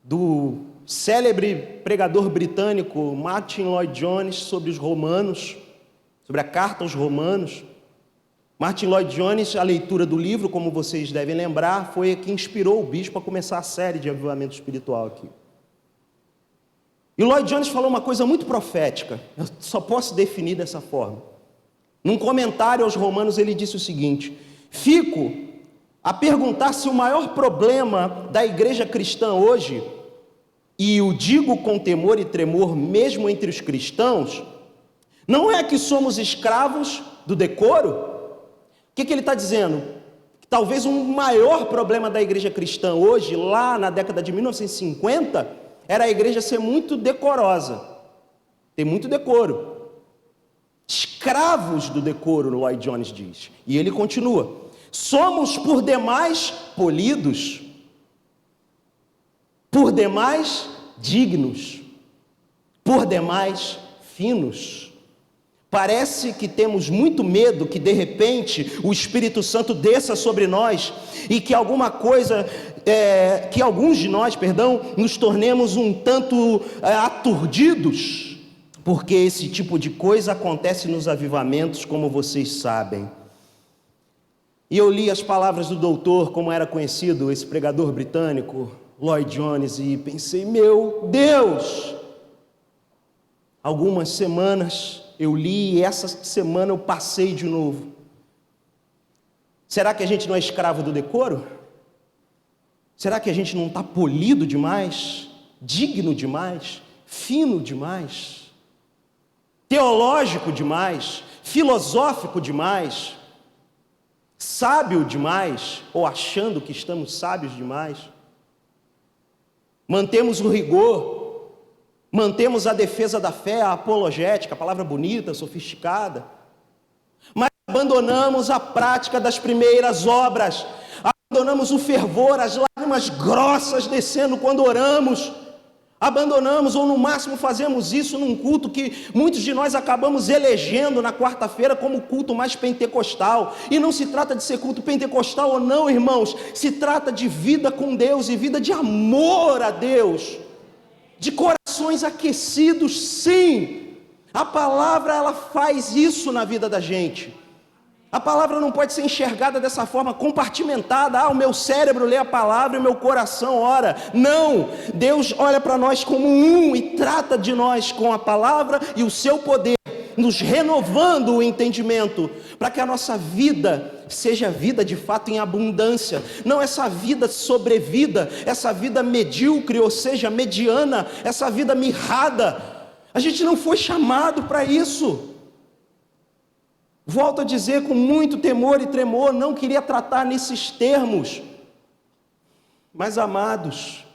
do célebre pregador britânico Martin Lloyd Jones sobre os Romanos, sobre a carta aos Romanos. Martin Lloyd Jones, a leitura do livro, como vocês devem lembrar, foi a que inspirou o bispo a começar a série de avivamento espiritual aqui. E Lloyd Jones falou uma coisa muito profética, eu só posso definir dessa forma. Num comentário aos Romanos ele disse o seguinte: fico a perguntar se o maior problema da igreja cristã hoje, e o digo com temor e tremor mesmo entre os cristãos, não é que somos escravos do decoro. O que ele está dizendo? Talvez um maior problema da igreja cristã hoje, lá na década de 1950, era a igreja ser muito decorosa, ter muito decoro. Escravos do decoro, Lloyd Jones diz. E ele continua: somos por demais polidos, por demais dignos, por demais finos. Parece que temos muito medo que de repente o Espírito Santo desça sobre nós e que que alguns de nós, nos tornemos um tanto aturdidos, porque esse tipo de coisa acontece nos avivamentos, como vocês sabem. E eu li as palavras do doutor, como era conhecido, esse pregador britânico, Lloyd Jones, e pensei, meu Deus! Algumas semanas eu li e essa semana eu passei de novo. Será que a gente não é escravo do decoro? Será que a gente não está polido demais? Digno demais? Fino demais? Teológico demais? Filosófico demais? Sábio demais? Ou achando que estamos sábios demais? Mantemos o rigor, mantemos a defesa da fé, a apologética, a palavra bonita, sofisticada, mas abandonamos a prática das primeiras obras, abandonamos o fervor, as lágrimas grossas descendo quando oramos, abandonamos, ou no máximo fazemos isso num culto que muitos de nós acabamos elegendo na quarta-feira como o culto mais pentecostal. E não se trata de ser culto pentecostal ou não, irmãos, se trata de vida com Deus e vida de amor a Deus, de corações aquecidos. Sim, a palavra ela faz isso na vida da gente. A palavra não pode ser enxergada dessa forma compartimentada. O meu cérebro lê a palavra e o meu coração ora. Não, Deus olha para nós como um e trata de nós com a palavra e o seu poder, nos renovando o entendimento, para que a nossa vida seja vida de fato em abundância, não essa vida sobrevida, essa vida medíocre, ou seja, mediana, essa vida mirrada. A gente não foi chamado para isso. Volto a dizer com muito temor e tremor, não queria tratar nesses termos, mas amados,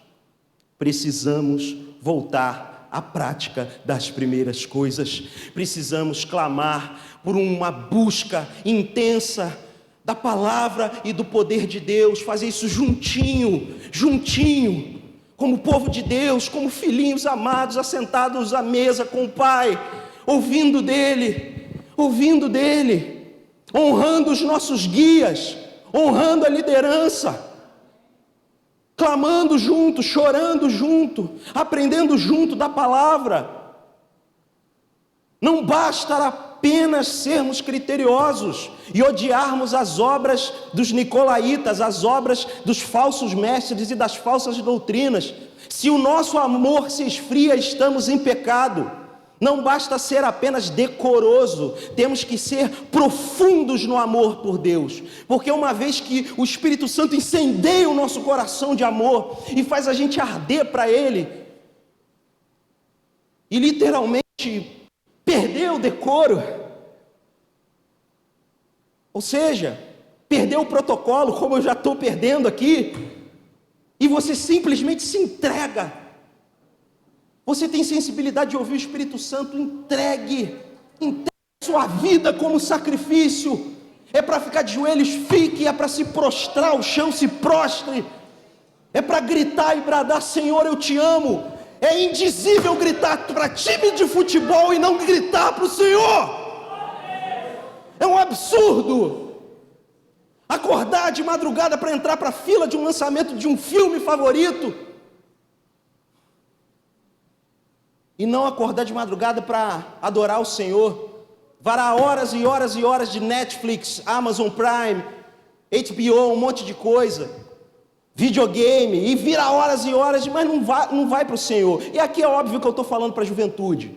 precisamos voltar à prática das primeiras coisas, precisamos clamar por uma busca intensa da palavra e do poder de Deus, fazer isso juntinho, como povo de Deus, como filhinhos amados, assentados à mesa com o Pai, ouvindo dEle, honrando os nossos guias, honrando a liderança, clamando junto, chorando junto, aprendendo junto da palavra. Não basta apenas sermos criteriosos e odiarmos as obras dos nicolaítas, as obras dos falsos mestres e das falsas doutrinas. Se o nosso amor se esfria, estamos em pecado. Não basta ser apenas decoroso, temos que ser profundos no amor por Deus, porque uma vez que o Espírito Santo incendeia o nosso coração de amor e faz a gente arder para Ele, e literalmente perder o decoro, ou seja, perder o protocolo, como eu já estou perdendo aqui, e você simplesmente se entrega. Você tem sensibilidade de ouvir o Espírito Santo? Entregue sua vida como sacrifício. É para ficar de joelhos, fique. É para se prostrar ao chão, se prostre. É para gritar e bradar, Senhor, eu te amo. É indizível gritar para time de futebol e não gritar para o Senhor. É um absurdo. Acordar de madrugada para entrar para a fila de um lançamento de um filme favorito e não acordar de madrugada para adorar o Senhor, varar horas e horas e horas de Netflix, Amazon Prime, HBO, um monte de coisa, videogame, e vira horas e horas, mas não vai para o Senhor. E aqui é óbvio que eu estou falando para a juventude.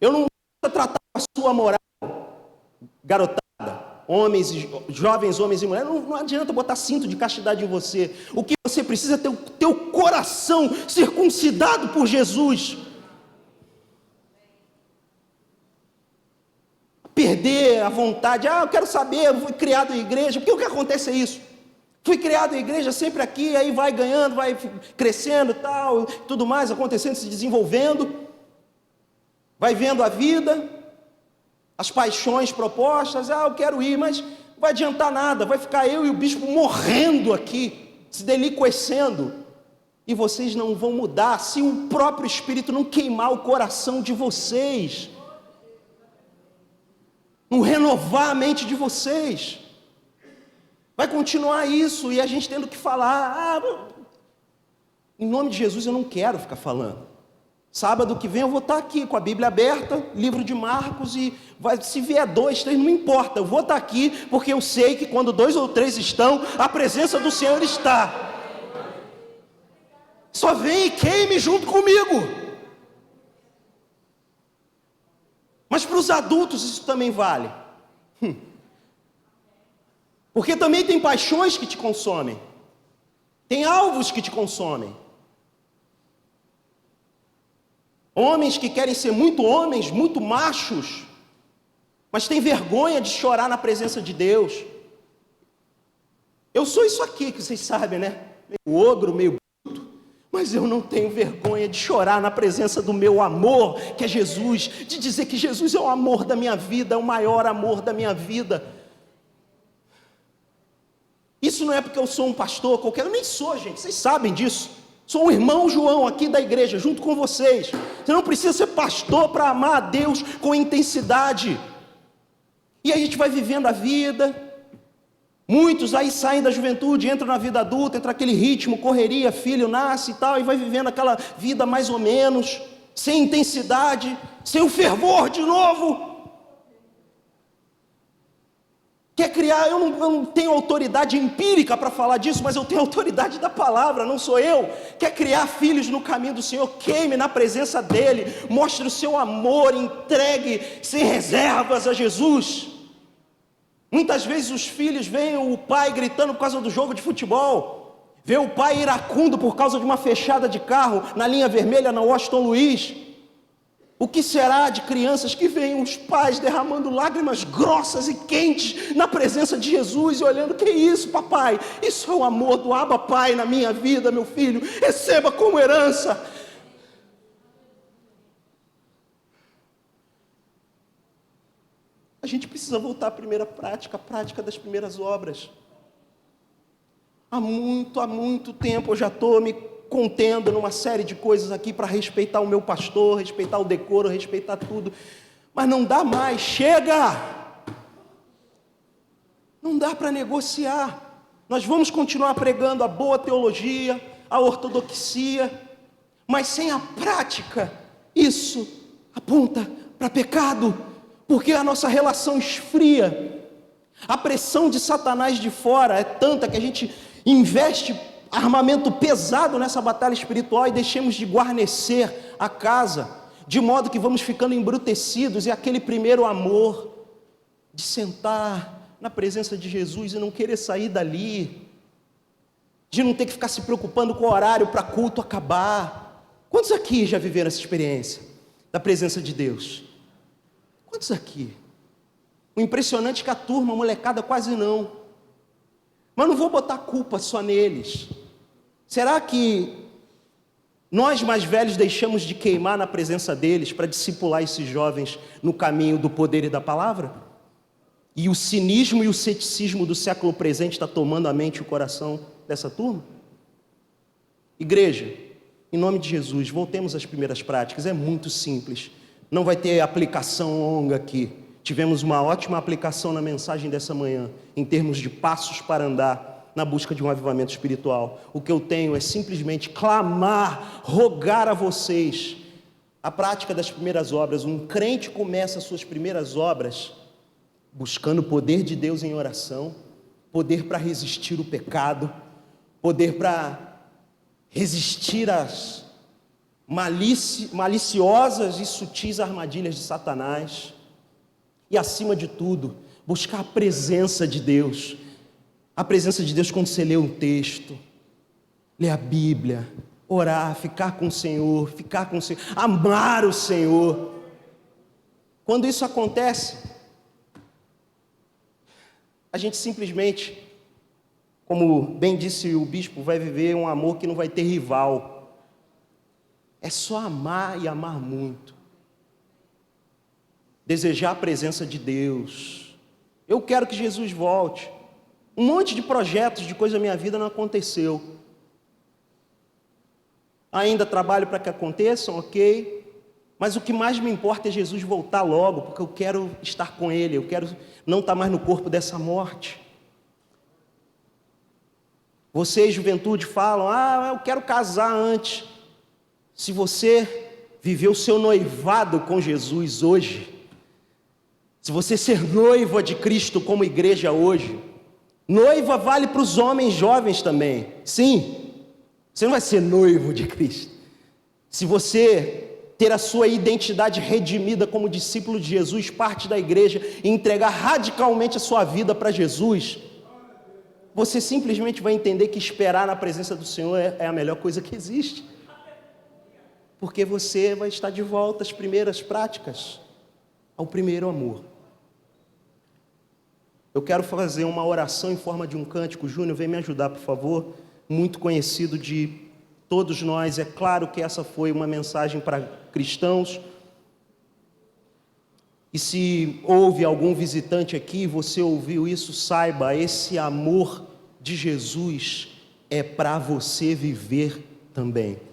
Eu não vou tratar a sua moral, garotada, homens, jovens homens e mulheres, não adianta botar cinto de castidade em você. O que você precisa é ter o teu coração circuncidado por Jesus. Perder a vontade, eu quero saber, eu fui criado em igreja, porque o que acontece é isso. Fui criado em igreja sempre aqui, aí vai ganhando, vai crescendo tal, tudo mais, acontecendo, se desenvolvendo, vai vendo a vida, as paixões propostas, eu quero ir, mas não vai adiantar nada, vai ficar eu e o bispo morrendo aqui, se deliquescendo, e vocês não vão mudar, se o próprio Espírito não queimar o coração de vocês, não renovar a mente de vocês. Vai continuar isso, e a gente tendo que falar, em nome de Jesus eu não quero ficar falando. Sábado que vem eu vou estar aqui com a Bíblia aberta, livro de Marcos, e se vier 2, 3, não importa, eu vou estar aqui, porque eu sei que quando 2 ou 3 estão, a presença do Senhor está. Só vem e queime junto comigo. Mas para os adultos isso também vale. Porque também tem paixões que te consomem. Tem alvos que te consomem. Homens que querem ser muito homens, muito machos, mas têm vergonha de chorar na presença de Deus. Eu sou isso aqui que vocês sabem, né? Meio ogro, meio bruto, mas eu não tenho vergonha de chorar na presença do meu amor, que é Jesus, de dizer que Jesus é o amor da minha vida, é o maior amor da minha vida. Isso não é porque eu sou um pastor qualquer, eu nem sou, gente, vocês sabem disso. Sou um irmão João aqui da igreja, junto com vocês. Você não precisa ser pastor para amar a Deus com intensidade. E aí a gente vai vivendo a vida. Muitos aí saem da juventude, entram na vida adulta, entra aquele ritmo, correria, filho nasce e tal, e vai vivendo aquela vida mais ou menos, sem intensidade, sem o fervor de novo. Quer criar, eu não tenho autoridade empírica para falar disso, mas eu tenho autoridade da palavra, não sou eu. Quer criar filhos no caminho do Senhor, queime na presença dEle, mostre o seu amor, entregue sem reservas a Jesus. Muitas vezes os filhos veem o pai gritando por causa do jogo de futebol, vê o pai iracundo por causa de uma fechada de carro na linha vermelha na Washington Luiz. O que será de crianças que veem os pais derramando lágrimas grossas e quentes na presença de Jesus e olhando, que isso, papai? Isso é o amor do Abba Pai na minha vida, meu filho, receba como herança. A gente precisa voltar à primeira prática, a prática das primeiras obras. Há muito tempo eu já estou me contendo numa série de coisas aqui para respeitar o meu pastor, respeitar o decoro, respeitar tudo, mas não dá mais, chega! Não dá para negociar. Nós vamos continuar pregando a boa teologia, a ortodoxia, mas sem a prática, isso aponta para pecado, porque a nossa relação esfria. A pressão de Satanás de fora é tanta que a gente investe armamento pesado nessa batalha espiritual e deixemos de guarnecer a casa, de modo que vamos ficando embrutecidos, e aquele primeiro amor de sentar na presença de Jesus e não querer sair dali, de não ter que ficar se preocupando com o horário para culto acabar. Quantos aqui já viveram essa experiência da presença de Deus? Quantos aqui? O impressionante é que a turma, a molecada, quase não. Mas não vou botar culpa só neles. Será que nós mais velhos deixamos de queimar na presença deles para discipular esses jovens no caminho do poder e da palavra? E o cinismo e o ceticismo do século presente está tomando a mente e o coração dessa turma? Igreja, em nome de Jesus, voltemos às primeiras práticas, é muito simples. Não vai ter aplicação longa aqui. Tivemos uma ótima aplicação na mensagem dessa manhã, em termos de passos para andar na busca de um avivamento espiritual. O que eu tenho é simplesmente clamar, rogar a vocês a prática das primeiras obras. Um crente começa as suas primeiras obras buscando o poder de Deus em oração, poder para resistir o pecado, poder para resistir às maliciosas e sutis armadilhas de Satanás. E acima de tudo, buscar a presença de Deus. A presença de Deus quando você lê um texto, lê a Bíblia, orar, ficar com o Senhor, amar o Senhor. Quando isso acontece, a gente simplesmente, como bem disse o bispo, vai viver um amor que não vai ter rival. É só amar e amar muito. Desejar a presença de Deus. Eu quero que Jesus volte. Um monte de projetos, de coisa na minha vida não aconteceu. Ainda trabalho para que aconteçam, ok. Mas o que mais me importa é Jesus voltar logo, porque eu quero estar com Ele, eu quero não estar mais no corpo dessa morte. Vocês, juventude, falam, eu quero casar antes. Se você viver o seu noivado com Jesus hoje, se você ser noiva de Cristo como igreja hoje, noiva vale para os homens jovens também. Sim, você não vai ser noivo de Cristo. Se você ter a sua identidade redimida como discípulo de Jesus, parte da igreja, e entregar radicalmente a sua vida para Jesus, você simplesmente vai entender que esperar na presença do Senhor é a melhor coisa que existe. Porque você vai estar de volta às primeiras práticas, ao primeiro amor. Eu quero fazer uma oração em forma de um cântico. Júnior, vem me ajudar, por favor. Muito conhecido de todos nós. É claro que essa foi uma mensagem para cristãos. E se houve algum visitante aqui, você ouviu isso, saiba, esse amor de Jesus é para você viver também.